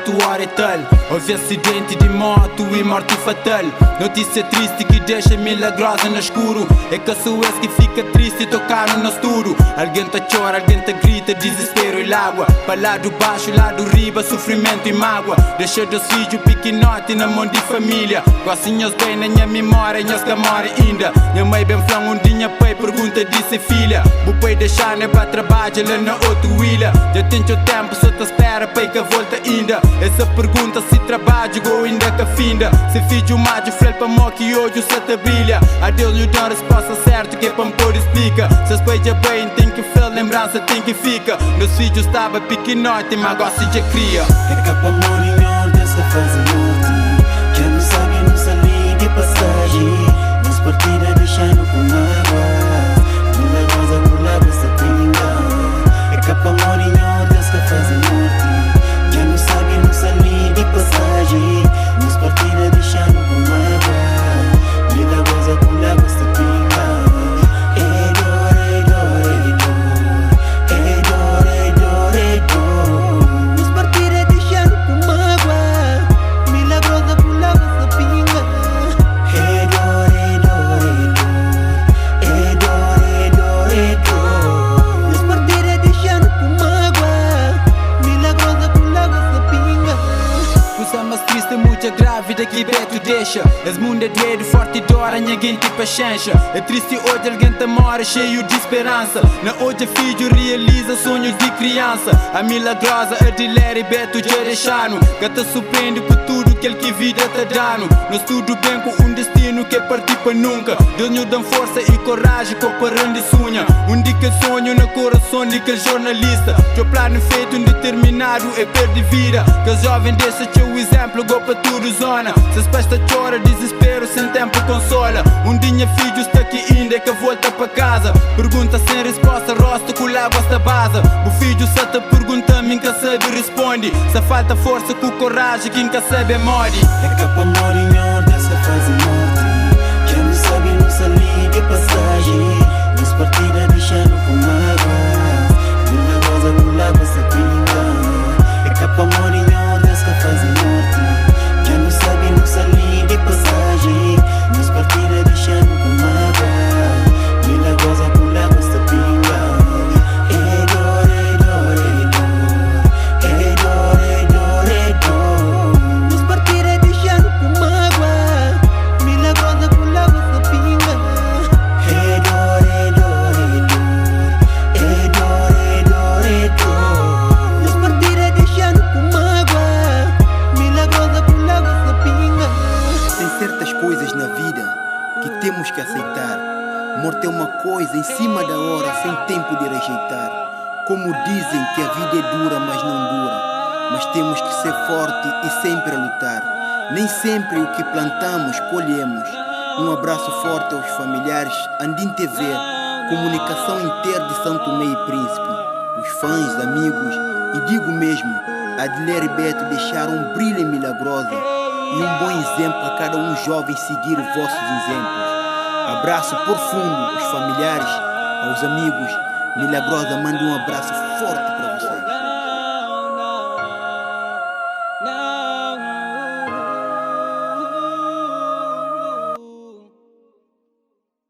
8 horas e tal. Houve acidente de moto e morte fatal. Notícia triste que deixa milagrosa no escuro. É que sou esse que fica triste e tocar no estouro. Alguém tá chora, alguém tá grita, desespero e lágua. Para lado baixo, lado riba, sofrimento e mágoa. Deixa dos filhos pequenote na mão de família. Gostinhos bem na minha memória, minhas que morrem ainda. Minha mãe bem flan um dia pai pergunta disse filha. O pai deixar né para trabalhar lá na outra ilha. Já tenho o tempo, só te espera pai que volta ainda. Essa pergunta se trabalho ou ainda que finda. Se filho mágico, flel para mó que hoje só te brilha. A Deus lhe dá a resposta certa que é para me pôr explica. Se as pai já bem tem que fel, lembrança tem que fica. Meus filhos estava pequenote, mas agora se já cria. É capa morinho dessa fase norte. Já não sabe, não sabe de passagem. Nas partidas deixando com água. Mula rosa, mula bessa pinga. É capa morinho dessa fase norte. Já não sabe, não sabe de passagem. Nas partidas deixando com água. Mula rosa, mula bessa pinga. Grávida que Beto deixa. Esse mundo é doido, forte e dora, ninguém tem paciência. É triste hoje alguém tá mora cheio de esperança. Na hoje filho realiza sonhos de criança. A milagrosa, a de Ler e Beto já deixaram. Que te surpreende por tudo que ele que vida tá dando. Nós tudo bem com um destino que é partir para nunca. Deus nos dá força e coragem comparando e sonha. Um dia que sonho no coração de que jornalista. Teu plano feito indeterminado é perder vida. Que o jovem deixa teu exemplo, go para tudo zona. Se as pais chora, desespero, sem tempo consola. Um dia filho está aqui ainda que volta para casa. Pergunta sem resposta, rosto com água esta base. O filho só te pergunta, quem que sabe responde. Se falta força com coragem, quem que sabe morre. É capa morinho dessa fase norte. Já não sabe, não sabe de passagem. Nas partidas deixando com água. Mula rosa, mula bessa pinga. É capa morinho dessa fase norte. Já não sabe, não sabe de passagem. Nas partidas deixando com água. Mula rosa, mula bessa pinga. É dor, é dor, é dor. É dor, é dor, é dor. Nas partidas deixando com água. Mula rosa, mula bessa pinga. É dor, é dor, é dor. É dor, é dor, é dor. Nas partidas deixando com água. Mula rosa, mula bessa pinga. Tem certas coisas na vida que temos que aceitar. Morte é uma coisa em cima da hora, sem tempo de rejeitar. Como dizem que a vida é dura, mas não dura. Mas temos que ser forte e sempre a lutar. Nem sempre o que plantamos, colhemos. Um abraço forte aos familiares, Andim TV, comunicação inteira de São Tomé e Príncipe. Os fãs, amigos e digo mesmo, Adler e Beto deixaram um brilho milagrosa e um bom exemplo a cada um jovem seguir os vossos exemplos. Abraço profundo aos familiares, aos amigos. Milagrosa manda um abraço forte para vocês.